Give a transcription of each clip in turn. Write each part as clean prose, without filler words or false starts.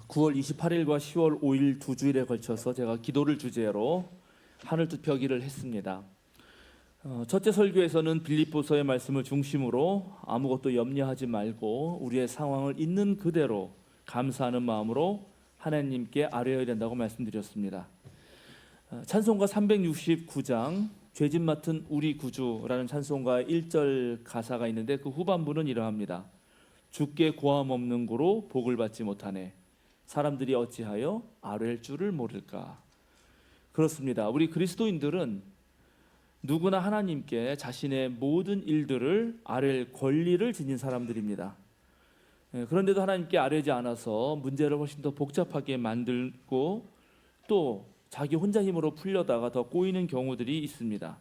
9월 28일과 10월 5일 두 주일에 걸쳐서 제가 기도를 주제로 하늘뜻 펴기를 했습니다. 첫째 설교에서는 빌립보서의 말씀을 중심으로 아무것도 염려하지 말고 우리의 상황을 있는 그대로 감사하는 마음으로 하나님께 아뢰어야 된다고 말씀드렸습니다. 찬송가 369장 죄짐 맡은 우리 구주라는 찬송가의 1절 가사가 있는데 그 후반부는 이러합니다. 주께 고함 없는 고로 복을 받지 못하네. 사람들이 어찌하여 아뢰할 줄을 모를까. 그렇습니다. 우리 그리스도인들은 누구나 하나님께 자신의 모든 일들을 아뢰할 권리를 지닌 사람들입니다. 그런데도 하나님께 아뢰지 않아서 문제를 훨씬 더 복잡하게 만들고 또 자기 혼자 힘으로 풀려다가 더 꼬이는 경우들이 있습니다.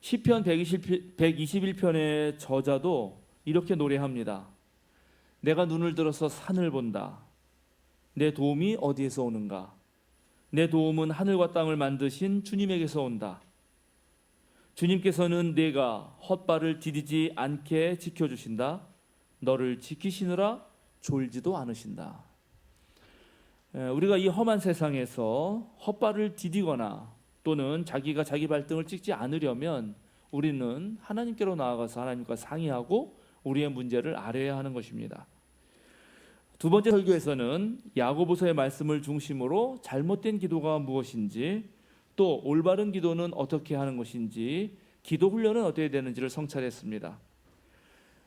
시편 121편의 저자도 이렇게 노래합니다. 내가 눈을 들어서 산을 본다. 내 도움이 어디에서 오는가? 내 도움은 하늘과 땅을 만드신 주님에게서 온다. 주님께서는 내가 헛발을 디디지 않게 지켜주신다. 너를 지키시느라 졸지도 않으신다. 우리가 이 험한 세상에서 헛발을 디디거나 또는 자기가 자기 발등을 찍지 않으려면 우리는 하나님께로 나아가서 하나님과 상의하고 우리의 문제를 아뢰어야 하는 것입니다. 두 번째 설교에서는 야고보서의 말씀을 중심으로 잘못된 기도가 무엇인지 또 올바른 기도는 어떻게 하는 것인지 기도 훈련은 어떻게 되는지를 성찰했습니다.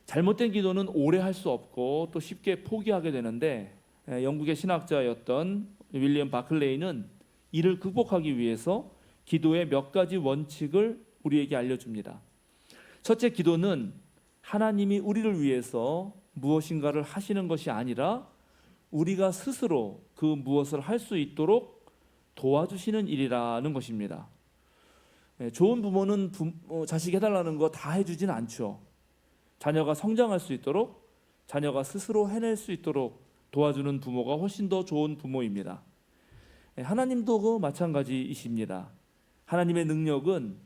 잘못된 기도는 오래 할 수 없고 또 쉽게 포기하게 되는데 영국의 신학자였던 윌리엄 바클레이는 이를 극복하기 위해서 기도의 몇 가지 원칙을 우리에게 알려줍니다. 첫째, 기도는 하나님이 우리를 위해서 무엇인가를 하시는 것이 아니라 우리가 스스로 그 무엇을 할 수 있도록 도와주시는 일이라는 것입니다. 좋은 부모는 자식이 해달라는 거 다 해주진 않죠. 자녀가 성장할 수 있도록, 자녀가 스스로 해낼 수 있도록 도와주는 부모가 훨씬 더 좋은 부모입니다. 하나님도 마찬가지이십니다. 하나님의 능력은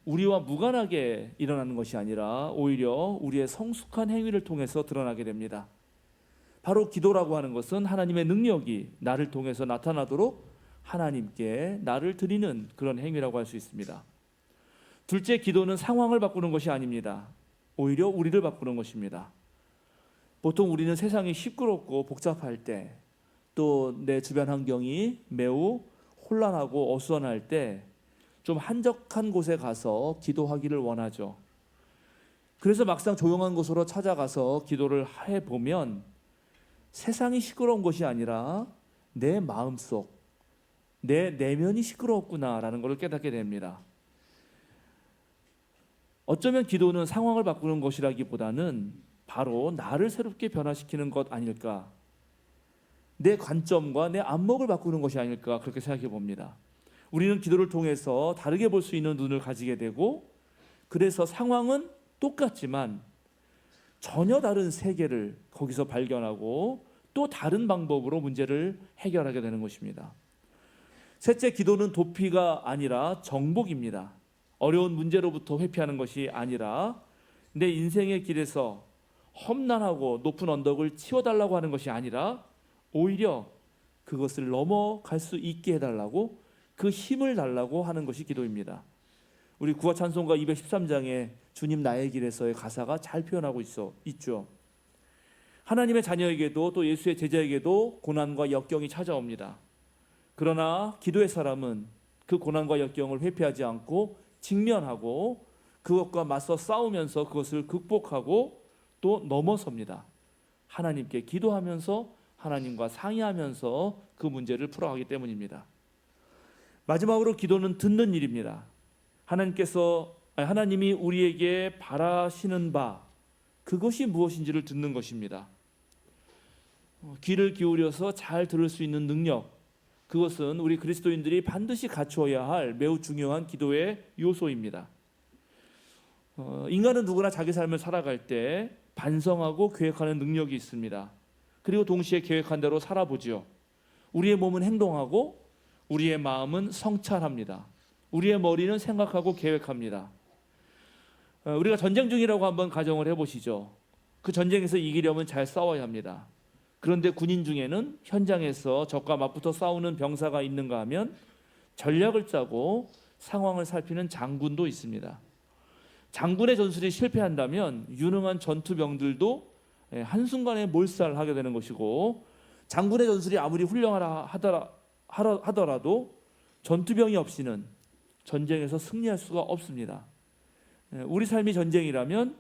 우리와 무관하게 일어나는 것이 아니라 오히려 우리의 성숙한 행위를 통해서 드러나게 됩니다. 바로 기도라고 하는 것은 하나님의 능력이 나를 통해서 나타나도록 하나님께 나를 드리는 그런 행위라고 할 수 있습니다. 둘째, 기도는 상황을 바꾸는 것이 아닙니다. 오히려 우리를 바꾸는 것입니다. 보통 우리는 세상이 시끄럽고 복잡할 때, 또 내 주변 환경이 매우 혼란하고 어수선할 때 좀 한적한 곳에 가서 기도하기를 원하죠. 그래서 막상 조용한 곳으로 찾아가서 기도를 해보면 세상이 시끄러운 것이 아니라 내 마음속, 내 내면이 시끄러웠구나라는 것을 깨닫게 됩니다. 어쩌면 기도는 상황을 바꾸는 것이라기보다는 바로 나를 새롭게 변화시키는 것 아닐까, 내 관점과 내 안목을 바꾸는 것이 아닐까 그렇게 생각해 봅니다. 우리는 기도를 통해서 다르게 볼 수 있는 눈을 가지게 되고 그래서 상황은 똑같지만 전혀 다른 세계를 거기서 발견하고 또 다른 방법으로 문제를 해결하게 되는 것입니다. 셋째, 기도는 도피가 아니라 정복입니다. 어려운 문제로부터 회피하는 것이 아니라 내 인생의 길에서 험난하고 높은 언덕을 치워달라고 하는 것이 아니라 오히려 그것을 넘어갈 수 있게 해달라고, 그 힘을 달라고 하는 것이 기도입니다. 우리 구화 찬송가 213장에 주님 나의 길에서의 가사가 잘 표현하고 있죠. 하나님의 자녀에게도 또 예수의 제자에게도 고난과 역경이 찾아옵니다. 그러나 기도의 사람은 그 고난과 역경을 회피하지 않고 직면하고 그것과 맞서 싸우면서 그것을 극복하고 또 넘어섭니다. 하나님께 기도하면서 하나님과 상의하면서 그 문제를 풀어가기 때문입니다. 마지막으로 기도는 듣는 일입니다. 하나님이 우리에게 바라시는 바, 그것이 무엇인지를 듣는 것입니다. 귀를 기울여서 잘 들을 수 있는 능력, 그것은 우리 그리스도인들이 반드시 갖추어야 할 매우 중요한 기도의 요소입니다. 인간은 누구나 자기 삶을 살아갈 때 반성하고 계획하는 능력이 있습니다. 그리고 동시에 계획한 대로 살아보지요. 우리의 몸은 행동하고 우리의 마음은 성찰합니다. 우리의 머리는 생각하고 계획합니다. 우리가 전쟁 중이라고 한번 가정을 해보시죠. 그 전쟁에서 이기려면 잘 싸워야 합니다. 그런데 군인 중에는 현장에서 적과 맞붙어 싸우는 병사가 있는가 하면 전략을 짜고 상황을 살피는 장군도 있습니다. 장군의 전술이 실패한다면 유능한 전투병들도 한순간에 몰살하게 되는 것이고, 장군의 전술이 아무리 훌륭하다 하더라도 전투병이 없이는 전쟁에서 승리할 수가 없습니다. 우리 삶이 전쟁이라면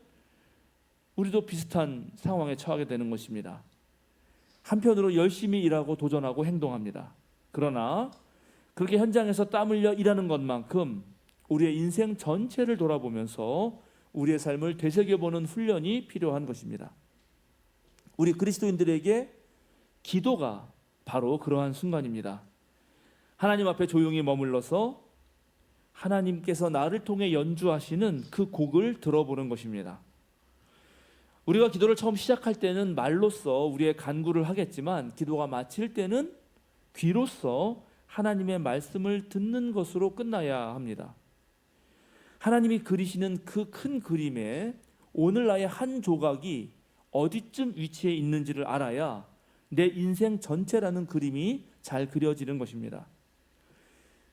우리도 비슷한 상황에 처하게 되는 것입니다. 한편으로 열심히 일하고 도전하고 행동합니다. 그러나 그렇게 현장에서 땀 흘려 일하는 것만큼 우리의 인생 전체를 돌아보면서 우리의 삶을 되새겨보는 훈련이 필요한 것입니다. 우리 그리스도인들에게 기도가 바로 그러한 순간입니다. 하나님 앞에 조용히 머물러서 하나님께서 나를 통해 연주하시는 그 곡을 들어보는 것입니다. 우리가 기도를 처음 시작할 때는 말로써 우리의 간구를 하겠지만, 기도가 마칠 때는 귀로써 하나님의 말씀을 듣는 것으로 끝나야 합니다. 하나님이 그리시는 그 큰 그림에 오늘 나의 한 조각이 어디쯤 위치해 있는지를 알아야 내 인생 전체라는 그림이 잘 그려지는 것입니다.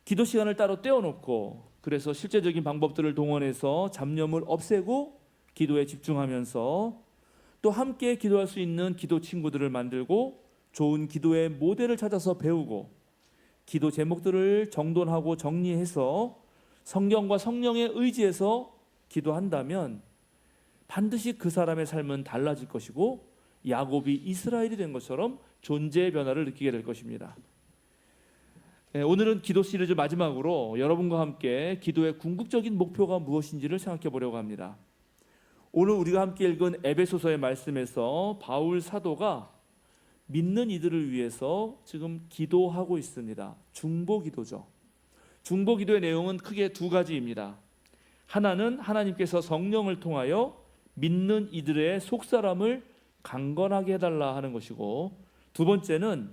기도 시간을 따로 떼어놓고, 그래서 실제적인 방법들을 동원해서 잡념을 없애고 기도에 집중하면서 또 함께 기도할 수 있는 기도 친구들을 만들고 좋은 기도의 모델을 찾아서 배우고 기도 제목들을 정돈하고 정리해서 성경과 성령에 의지해서 기도한다면 반드시 그 사람의 삶은 달라질 것이고, 야곱이 이스라엘이 된 것처럼 존재의 변화를 느끼게 될 것입니다. 오늘은 기도 시리즈 마지막으로 여러분과 함께 기도의 궁극적인 목표가 무엇인지를 생각해 보려고 합니다. 오늘 우리가 함께 읽은 에베소서의 말씀에서 바울 사도가 믿는 이들을 위해서 지금 기도하고 있습니다. 중보기도죠. 중보기도의 내용은 크게 두 가지입니다. 하나는 하나님께서 성령을 통하여 믿는 이들의 속사람을 강건하게 해달라 하는 것이고, 두 번째는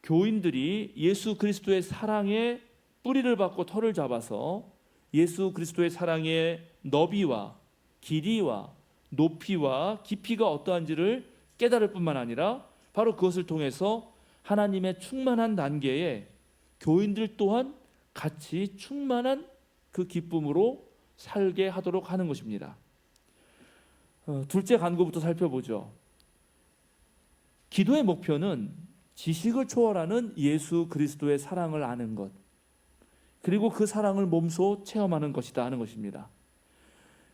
교인들이 예수 그리스도의 사랑에 뿌리를 받고 털을 잡아서 예수 그리스도의 사랑의 너비와 길이와 높이와 깊이가 어떠한지를 깨달을 뿐만 아니라 바로 그것을 통해서 하나님의 충만한 단계에 교인들 또한 같이 충만한 그 기쁨으로 살게 하도록 하는 것입니다. 둘째 간구부터 살펴보죠. 기도의 목표는 지식을 초월하는 예수 그리스도의 사랑을 아는 것, 그리고 그 사랑을 몸소 체험하는 것이다 하는 것입니다.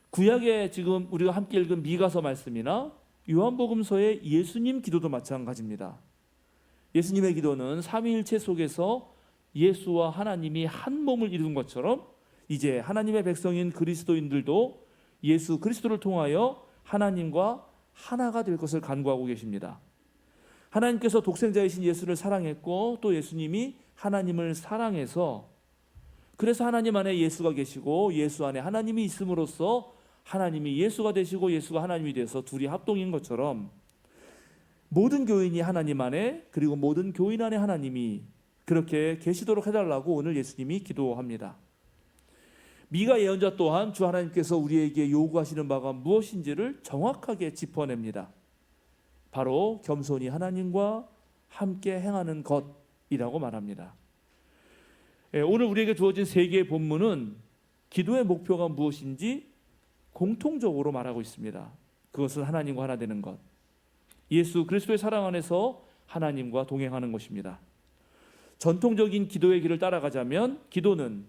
구약에 지금 우리가 함께 읽은 미가서 말씀이나 요한복음서의 예수님 기도도 마찬가지입니다. 예수님의 기도는 삼위일체 속에서 예수와 하나님이 한 몸을 이룬 것처럼 이제 하나님의 백성인 그리스도인들도 예수 그리스도를 통하여 하나님과 하나가 될 것을 간구하고 계십니다. 하나님께서 독생자이신 예수를 사랑했고, 또 예수님이 하나님을 사랑해서, 그래서 하나님 안에 예수가 계시고 예수 안에 하나님이 있음으로써 하나님이 예수가 되시고 예수가 하나님이 되어서 둘이 합동인 것처럼, 모든 교인이 하나님 안에, 그리고 모든 교인 안에 하나님이 그렇게 계시도록 해달라고 오늘 예수님이 기도합니다. 미가 예언자 또한 주 하나님께서 우리에게 요구하시는 바가 무엇인지를 정확하게 짚어냅니다. 바로 겸손히 하나님과 함께 행하는 것이라고 말합니다. 오늘 우리에게 주어진 세 개의 본문은 기도의 목표가 무엇인지 공통적으로 말하고 있습니다. 그것은 하나님과 하나 되는 것, 예수 그리스도의 사랑 안에서 하나님과 동행하는 것입니다. 전통적인 기도의 길을 따라가자면 기도는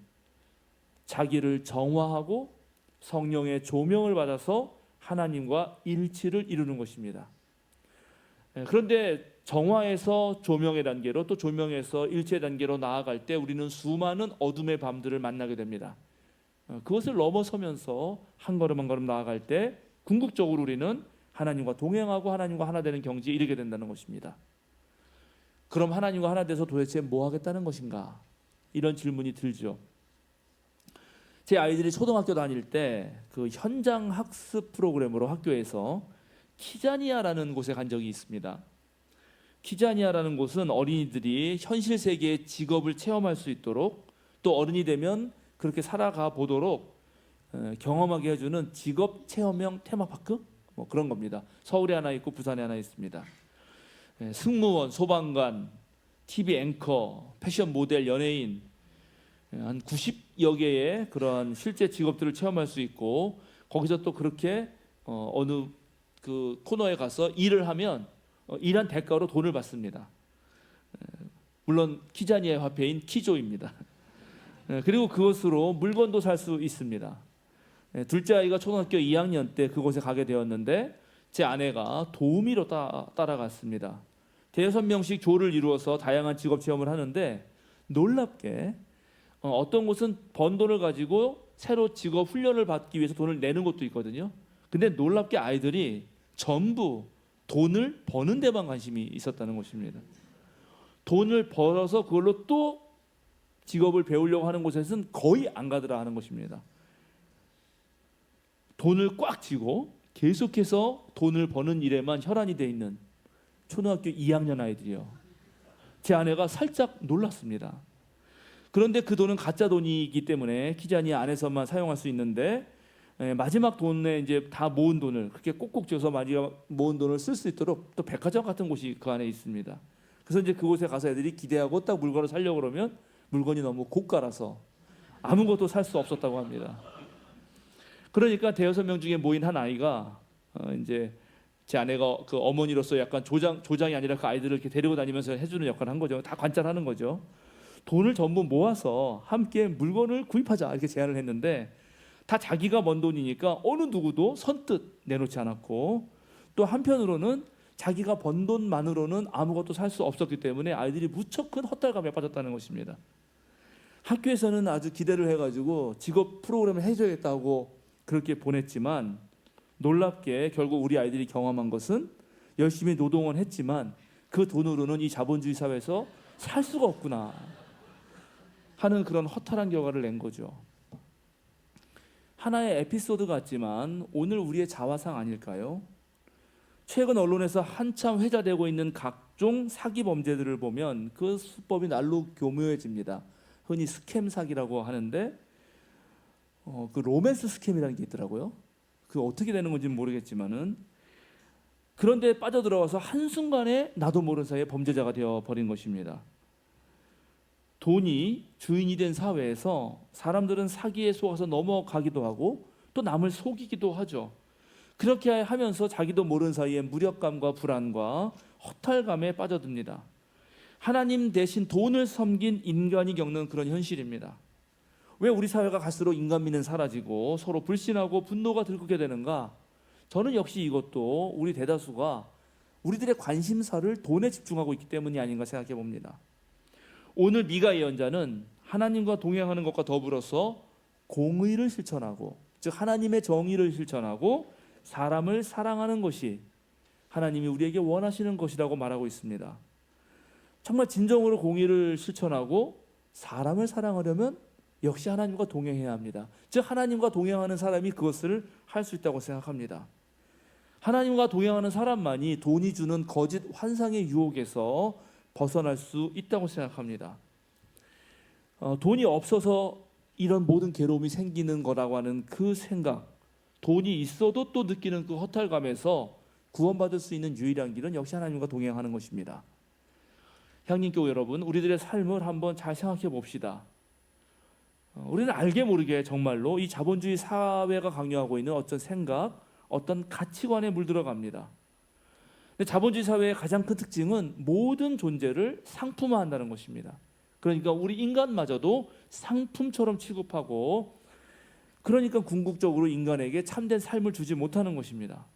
자기를 정화하고 성령의 조명을 받아서 하나님과 일치를 이루는 것입니다. 그런데 정화에서 조명의 단계로, 또 조명에서 일체 단계로 나아갈 때 우리는 수많은 어둠의 밤들을 만나게 됩니다. 그것을 넘어서면서 한 걸음 한 걸음 나아갈 때 궁극적으로 우리는 하나님과 동행하고 하나님과 하나 되는 경지에 이르게 된다는 것입니다. 그럼 하나님과 하나 돼서 도대체 뭐 하겠다는 것인가? 이런 질문이 들죠. 제 아이들이 초등학교 다닐 때 그 현장 학습 프로그램으로 학교에서 키자니아라는 곳에 간 적이 있습니다. 키자니아라는 곳은 어린이들이 현실 세계의 직업을 체험할 수 있도록, 또 어른이 되면 그렇게 살아가 보도록 경험하게 해주는 직업 체험형 테마파크, 뭐 그런 겁니다. 서울에 하나 있고 부산에 하나 있습니다. 승무원, 소방관, TV 앵커, 패션 모델, 연예인, 한 90여 개의 그런 실제 직업들을 체험할 수 있고, 거기서 또 그렇게 어느 그 코너에 가서 일을 하면 일한 대가로 돈을 받습니다. 물론 키자니아의 화폐인 키조입니다. 그리고 그것으로 물건도 살 수 있습니다. 둘째 아이가 초등학교 2학년 때 그곳에 가게 되었는데 제 아내가 도우미로 따라갔습니다. 대여섯 명씩 조를 이루어서 다양한 직업 체험을 하는데, 놀랍게 어떤 곳은 번 돈을 가지고 새로 직업 훈련을 받기 위해서 돈을 내는 것도 있거든요. 근데 놀랍게 아이들이 전부 돈을 버는 데만 관심이 있었다는 것입니다. 돈을 벌어서 그걸로 또 직업을 배우려고 하는 곳에서는 거의 안 가더라 하는 것입니다. 돈을 꽉 쥐고 계속해서 돈을 버는 일에만 혈안이 돼 있는 초등학교 2학년 아이들이요. 제 아내가 살짝 놀랐습니다. 그런데 그 돈은 가짜 돈이기 때문에 키자니아 안에서만 사용할 수 있는데, 마지막 돈에 이제 다 모은 돈을 그렇게 꼭꼭 쥐어서 마지막 모은 돈을 쓸 수 있도록 또 백화점 같은 곳이 그 안에 있습니다. 그래서 이제 그곳에 가서 애들이 기대하고 딱 물건을 사려고 그러면 물건이 너무 고가라서 아무것도 살 수 없었다고 합니다. 그러니까 대여섯 명 중에 모인 한 아이가 이제 제 아내가 그 어머니로서 약간 조장이 아니라 그 아이들을 이렇게 데리고 다니면서 해주는 역할을 한 거죠. 다 관찰하는 거죠. 돈을 전부 모아서 함께 물건을 구입하자 이렇게 제안을 했는데, 다 자기가 번 돈이니까 어느 누구도 선뜻 내놓지 않았고, 또 한편으로는 자기가 번 돈만으로는 아무것도 살 수 없었기 때문에 아이들이 무척 큰 헛달감에 빠졌다는 것입니다. 학교에서는 아주 기대를 해가지고 직업 프로그램을 해줘야겠다고 그렇게 보냈지만, 놀랍게 결국 우리 아이들이 경험한 것은 열심히 노동은 했지만 그 돈으로는 이 자본주의 사회에서 살 수가 없구나 하는 그런 허탈한 결과를 낸 거죠. 하나의 에피소드 같지만 오늘 우리의 자화상 아닐까요? 최근 언론에서 한참 회자되고 있는 각종 사기 범죄들을 보면 그 수법이 날로 교묘해집니다. 흔히 스캠 사기라고 하는데, 그 로맨스 스캠이라는 게 있더라고요. 그 어떻게 되는 건지는 모르겠지만은, 그런데 빠져들어가서 한순간에 나도 모르는 사이에 범죄자가 되어버린 것입니다. 돈이 주인이 된 사회에서 사람들은 사기에 속아서 넘어가기도 하고 또 남을 속이기도 하죠. 그렇게 하면서 자기도 모르는 사이에 무력감과 불안과 허탈감에 빠져듭니다. 하나님 대신 돈을 섬긴 인간이 겪는 그런 현실입니다. 왜 우리 사회가 갈수록 인간미는 사라지고 서로 불신하고 분노가 들끓게 되는가? 저는 역시 이것도 우리 대다수가 우리들의 관심사를 돈에 집중하고 있기 때문이 아닌가 생각해 봅니다. 오늘 미가 예언자는 하나님과 동행하는 것과 더불어서 공의를 실천하고, 즉 하나님의 정의를 실천하고 사람을 사랑하는 것이 하나님이 우리에게 원하시는 것이라고 말하고 있습니다. 정말 진정으로 공의를 실천하고 사람을 사랑하려면 역시 하나님과 동행해야 합니다. 즉 하나님과 동행하는 사람이 그것을 할 수 있다고 생각합니다. 하나님과 동행하는 사람만이 돈이 주는 거짓 환상의 유혹에서 벗어날 수 있다고 생각합니다. 돈이 없어서 이런 모든 괴로움이 생기는 거라고 하는 그 생각, 돈이 있어도 또 느끼는 그 허탈감에서 구원받을 수 있는 유일한 길은 역시 하나님과 동행하는 것입니다. 향림교회 여러분, 우리들의 삶을 한번 잘 생각해 봅시다. 우리는 알게 모르게 정말로 이 자본주의 사회가 강요하고 있는 어떤 생각, 어떤 가치관에 물들어갑니다. 근데 자본주의 사회의 가장 큰 특징은 모든 존재를 상품화한다는 것입니다. 그러니까 우리 인간마저도 상품처럼 취급하고, 그러니까 궁극적으로 인간에게 참된 삶을 주지 못하는 것입니다.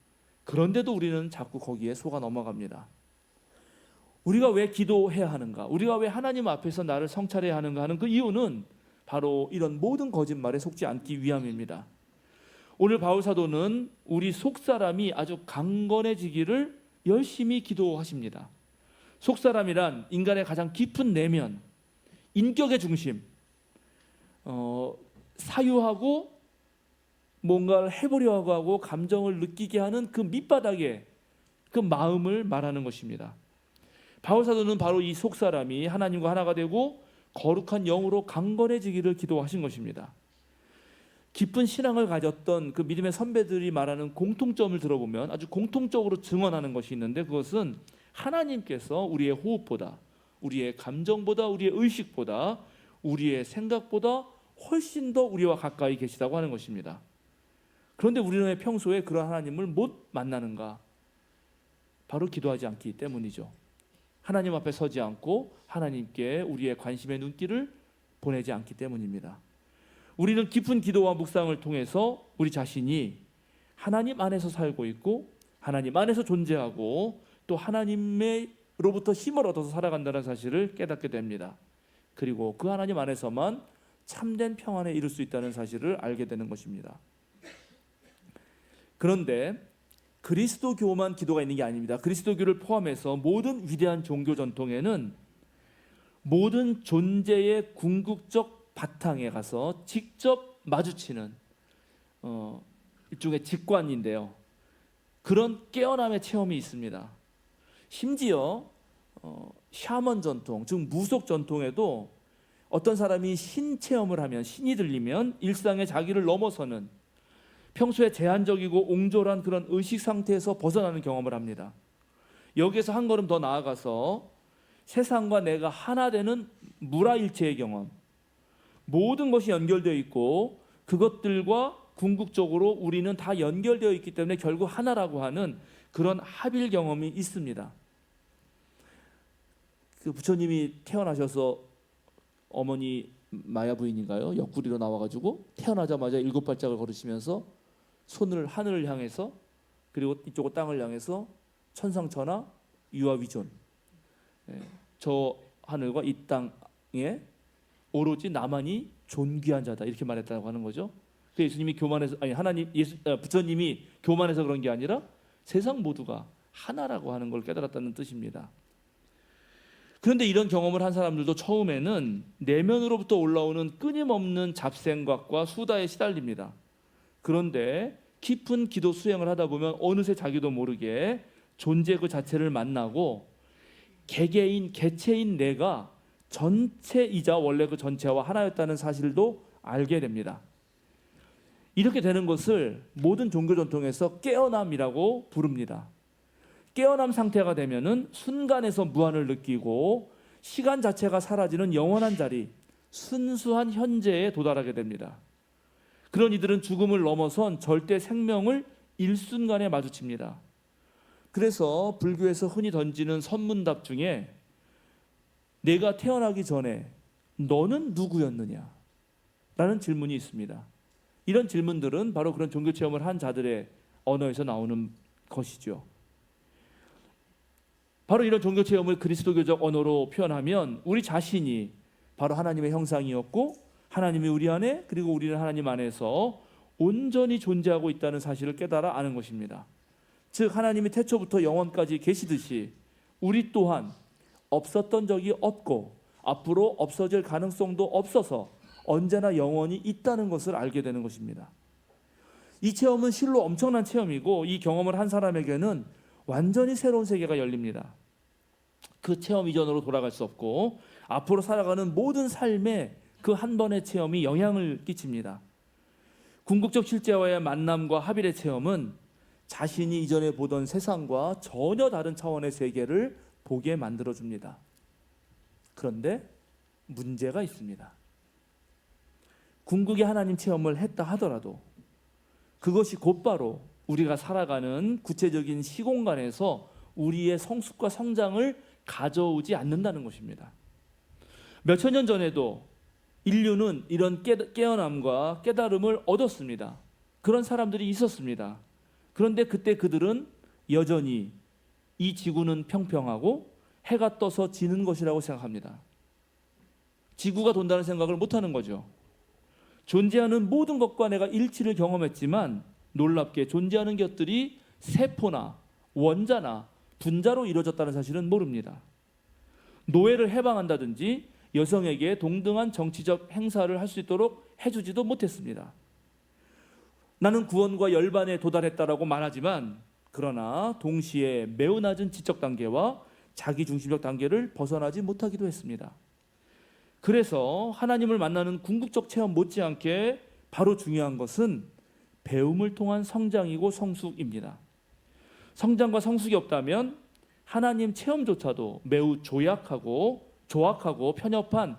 그런데도 우리는 자꾸 거기에 속아 넘어갑니다. 우리가 왜 기도해야 하는가? 우리가 왜 하나님 앞에서 나를 성찰해야 하는가 하는 그 이유는 바로 이런 모든 거짓말에 속지 않기 위함입니다. 오늘 바울 사도는 우리 속사람이 아주 강건해지기를 열심히 기도하십니다. 속사람이란 인간의 가장 깊은 내면, 인격의 중심, 사유하고 뭔가를 해보려고 하고 감정을 느끼게 하는 그 밑바닥에 그 마음을 말하는 것입니다. 바울 사도는 바로 이 속사람이 하나님과 하나가 되고 거룩한 영으로 강건해지기를 기도하신 것입니다. 깊은 신앙을 가졌던 그 믿음의 선배들이 말하는 공통점을 들어보면 아주 공통적으로 증언하는 것이 있는데, 그것은 하나님께서 우리의 호흡보다, 우리의 감정보다, 우리의 의식보다, 우리의 생각보다 훨씬 더 우리와 가까이 계시다고 하는 것입니다. 그런데 우리는 왜 평소에 그런 하나님을 못 만나는가? 바로 기도하지 않기 때문이죠. 하나님 앞에 서지 않고 하나님께 우리의 관심의 눈길을 보내지 않기 때문입니다. 우리는 깊은 기도와 묵상을 통해서 우리 자신이 하나님 안에서 살고 있고 하나님 안에서 존재하고 또 하나님으로부터 힘을 얻어서 살아간다는 사실을 깨닫게 됩니다. 그리고 그 하나님 안에서만 참된 평안에 이룰 수 있다는 사실을 알게 되는 것입니다. 그런데 그리스도교만 기도가 있는 게 아닙니다. 그리스도교를 포함해서 모든 위대한 종교 전통에는 모든 존재의 궁극적 바탕에 가서 직접 마주치는 일종의 직관인데요. 그런 깨어남의 체험이 있습니다. 심지어 샤먼 전통, 즉 무속 전통에도 어떤 사람이 신 체험을 하면, 신이 들리면 일상의 자기를 넘어서는, 평소에 제한적이고 옹졸한 그런 의식 상태에서 벗어나는 경험을 합니다. 여기에서 한 걸음 더 나아가서 세상과 내가 하나 되는 무라일체의 경험, 모든 것이 연결되어 있고 그것들과 궁극적으로 우리는 다 연결되어 있기 때문에 결국 하나라고 하는 그런 합일 경험이 있습니다. 그 부처님이 태어나셔서 어머니 마야 부인인가요? 옆구리로 나와가지고 태어나자마자 7발짝을 걸으시면서 손을 하늘을 향해서, 그리고 이쪽은 땅을 향해서 천상천하 유아위존, 저 하늘과 이 땅에 오로지 나만이 존귀한 자다, 이렇게 말했다고 하는 거죠. 그 예수님이 교만해서, 아니 부처님이 교만해서 그런 게 아니라 세상 모두가 하나라고 하는 걸 깨달았다는 뜻입니다. 그런데 이런 경험을 한 사람들도 처음에는 내면으로부터 올라오는 끊임없는 잡생각과 수다에 시달립니다. 그런데 깊은 기도 수행을 하다 보면 어느새 자기도 모르게 존재 그 자체를 만나고 개개인, 개체인 내가 전체이자 원래 그 전체와 하나였다는 사실도 알게 됩니다. 이렇게 되는 것을 모든 종교 전통에서 깨어남이라고 부릅니다. 깨어남 상태가 되면은 순간에서 무한을 느끼고 시간 자체가 사라지는 영원한 자리, 순수한 현재에 도달하게 됩니다. 그런 이들은 죽음을 넘어선 절대 생명을 일순간에 마주칩니다. 그래서 불교에서 흔히 던지는 선문답 중에 내가 태어나기 전에 너는 누구였느냐? 라는 질문이 있습니다. 이런 질문들은 바로 그런 종교 체험을 한 자들의 언어에서 나오는 것이죠. 바로 이런 종교 체험을 그리스도교적 언어로 표현하면 우리 자신이 바로 하나님의 형상이었고 하나님이 우리 안에, 그리고 우리는 하나님 안에서 온전히 존재하고 있다는 사실을 깨달아 아는 것입니다. 즉 하나님이 태초부터 영원까지 계시듯이 우리 또한 없었던 적이 없고 앞으로 없어질 가능성도 없어서 언제나 영원히 있다는 것을 알게 되는 것입니다. 이 체험은 실로 엄청난 체험이고 이 경험을 한 사람에게는 완전히 새로운 세계가 열립니다. 그 체험 이전으로 돌아갈 수 없고 앞으로 살아가는 모든 삶에 그 한 번의 체험이 영향을 끼칩니다. 궁극적 실제와의 만남과 합일의 체험은 자신이 이전에 보던 세상과 전혀 다른 차원의 세계를 보게 만들어줍니다. 그런데 문제가 있습니다. 궁극의 하나님 체험을 했다 하더라도 그것이 곧바로 우리가 살아가는 구체적인 시공간에서 우리의 성숙과 성장을 가져오지 않는다는 것입니다. 몇천 년 전에도 인류는 이런 깨어남과 깨달음을 얻었습니다. 그런 사람들이 있었습니다. 그런데 그때 그들은 여전히 이 지구는 평평하고 해가 떠서 지는 것이라고 생각합니다. 지구가 돈다는 생각을 못하는 거죠. 존재하는 모든 것과 내가 일치를 경험했지만 놀랍게 존재하는 것들이 세포나 원자나 분자로 이루어졌다는 사실은 모릅니다. 노예를 해방한다든지 여성에게 동등한 정치적 행사를 할 수 있도록 해주지도 못했습니다. 나는 구원과 열반에 도달했다라고 말하지만 그러나 동시에 매우 낮은 지적 단계와 자기중심적 단계를 벗어나지 못하기도 했습니다. 그래서 하나님을 만나는 궁극적 체험 못지않게 바로 중요한 것은 배움을 통한 성장이고 성숙입니다. 성장과 성숙이 없다면 하나님 체험조차도 매우 조악하고 편협한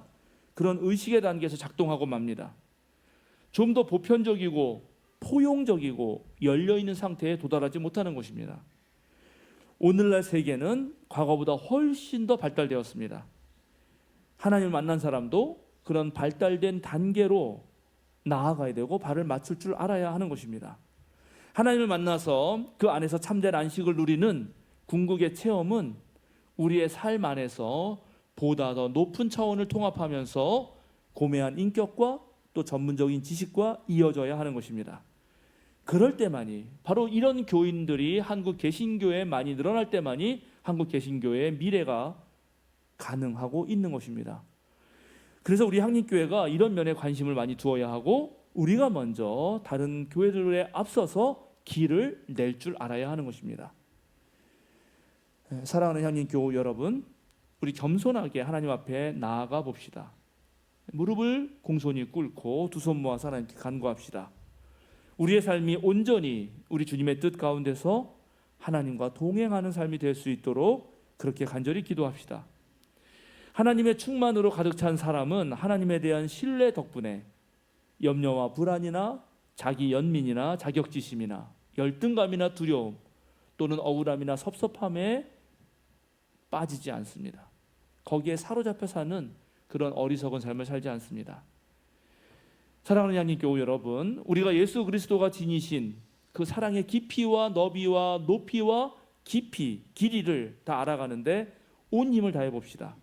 그런 의식의 단계에서 작동하고 맙니다. 좀 더 보편적이고 포용적이고 열려있는 상태에 도달하지 못하는 것입니다. 오늘날 세계는 과거보다 훨씬 더 발달되었습니다. 하나님을 만난 사람도 그런 발달된 단계로 나아가야 되고 발을 맞출 줄 알아야 하는 것입니다. 하나님을 만나서 그 안에서 참된 안식을 누리는 궁극의 체험은 우리의 삶 안에서 보다 더 높은 차원을 통합하면서 고매한 인격과 또 전문적인 지식과 이어져야 하는 것입니다. 그럴 때만이, 바로 이런 교인들이 한국 개신교에 많이 늘어날 때만이 한국 개신교의 미래가 가능하고 있는 것입니다. 그래서 우리 향림교회가 이런 면에 관심을 많이 두어야 하고, 우리가 먼저 다른 교회들에 앞서서 길을 낼 줄 알아야 하는 것입니다. 사랑하는 향림교회 여러분, 우리 겸손하게 하나님 앞에 나아가 봅시다. 무릎을 공손히 꿇고 두 손 모아서 하나님께 간구합시다. 우리의 삶이 온전히 우리 주님의 뜻 가운데서 하나님과 동행하는 삶이 될 수 있도록 그렇게 간절히 기도합시다. 하나님의 충만으로 가득 찬 사람은 하나님에 대한 신뢰 덕분에 염려와 불안이나 자기 연민이나 자격지심이나 열등감이나 두려움 또는 억울함이나 섭섭함에 빠지지 않습니다. 거기에 사로잡혀 사는 그런 어리석은 삶을 살지 않습니다. 사랑하는 향림교회 여러분, 우리가 예수 그리스도가 지니신 그 사랑의 깊이와 너비와 높이와 깊이, 길이를 다 알아가는데 온 힘을 다해 봅시다.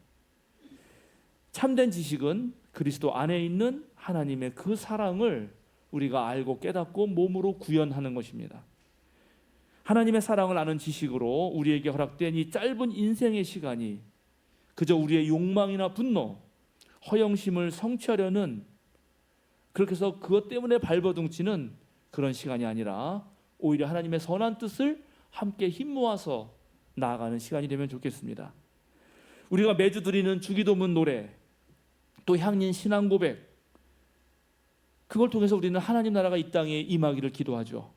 참된 지식은 그리스도 안에 있는 하나님의 그 사랑을 우리가 알고 깨닫고 몸으로 구현하는 것입니다. 하나님의 사랑을 아는 지식으로 우리에게 허락된 이 짧은 인생의 시간이 그저 우리의 욕망이나 분노, 허영심을 성취하려는, 그렇게 해서 그것 때문에 발버둥치는 그런 시간이 아니라 오히려 하나님의 선한 뜻을 함께 힘 모아서 나아가는 시간이 되면 좋겠습니다. 우리가 매주 드리는 주기도문 노래, 또 향린 신앙 고백, 그걸 통해서 우리는 하나님 나라가 이 땅에 임하기를 기도하죠.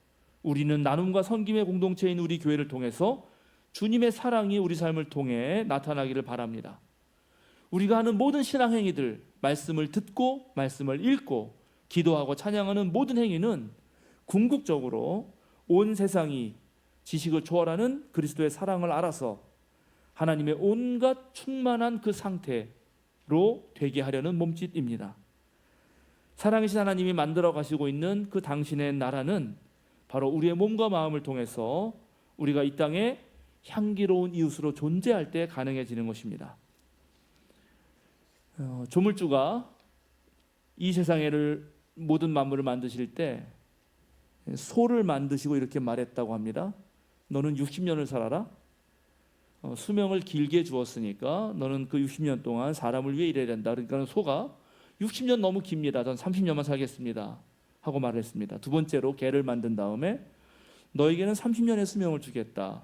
우리는 나눔과 섬김의 공동체인 우리 교회를 통해서 주님의 사랑이 우리 삶을 통해 나타나기를 바랍니다. 우리가 하는 모든 신앙 행위들, 말씀을 듣고 말씀을 읽고 기도하고 찬양하는 모든 행위는 궁극적으로 온 세상이 지식을 초월하는 그리스도의 사랑을 알아서 하나님의 온갖 충만한 그 상태로 되게 하려는 몸짓입니다. 사랑이신 하나님이 만들어 가시고 있는 그 당신의 나라는 바로 우리의 몸과 마음을 통해서 우리가 이 땅에 향기로운 이웃으로 존재할 때 가능해지는 것입니다. 조물주가 이 세상에를 모든 만물을 만드실 때 소를 만드시고 이렇게 말했다고 합니다. 너는 60년을 살아라. 수명을 길게 주었으니까 너는 그 60년 동안 사람을 위해 일해야 된다. 그러니까 소가 60년 너무 깁니다. 전 30년만 살겠습니다 하고 말을 했습니다. 두 번째로 개를 만든 다음에 너에게는 30년의 수명을 주겠다.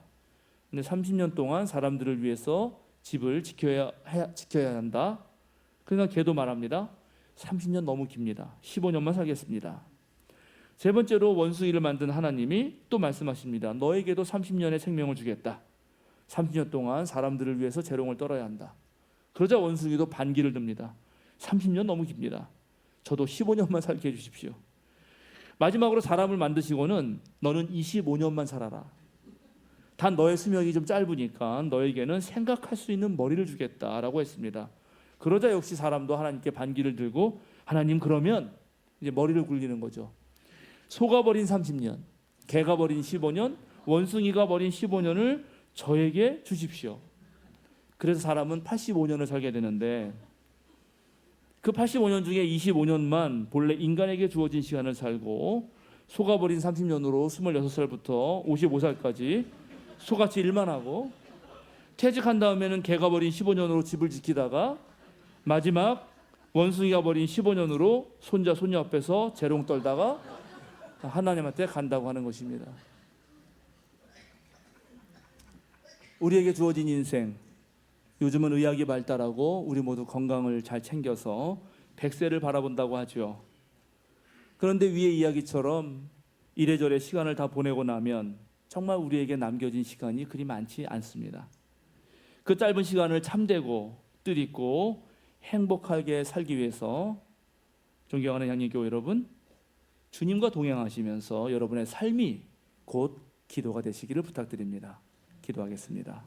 근데 30년 동안 사람들을 위해서 집을 지켜야 한다. 그러니까 개도 말합니다. 30년 너무 깁니다. 15년만 살겠습니다. 세 번째로 원숭이를 만든 하나님이 또 말씀하십니다. 너에게도 30년의 생명을 주겠다. 30년 동안 사람들을 위해서 재롱을 떨어야 한다. 그러자 원숭이도 반기를 듭니다. 30년 너무 깁니다. 저도 15년만 살게 해주십시오. 마지막으로 사람을 만드시고는 너는 25년만 살아라. 단 너의 수명이 좀 짧으니까 너에게는 생각할 수 있는 머리를 주겠다라고 했습니다. 그러자 역시 사람도 하나님께 반기를 들고 하나님 그러면 이제 머리를 굴리는 거죠. 소가 버린 30년, 개가 버린 15년, 원숭이가 버린 15년을 저에게 주십시오. 그래서 사람은 85년을 살게 되는데 그 85년 중에 25년만 본래 인간에게 주어진 시간을 살고 소가 버린 30년으로 26살부터 55살까지 소같이 일만 하고 퇴직한 다음에는 개가 버린 15년으로 집을 지키다가 마지막 원숭이가 버린 15년으로 손자 손녀 앞에서 재롱 떨다가 하나님한테 간다고 하는 것입니다. 우리에게 주어진 인생, 요즘은 의학이 발달하고 우리 모두 건강을 잘 챙겨서 100세를 바라본다고 하죠. 그런데 위의 이야기처럼 이래저래 시간을 다 보내고 나면 정말 우리에게 남겨진 시간이 그리 많지 않습니다. 그 짧은 시간을 참되고 뜻있고 행복하게 살기 위해서 존경하는 향림교회 여러분, 주님과 동행하시면서 여러분의 삶이 곧 기도가 되시기를 부탁드립니다. 기도하겠습니다.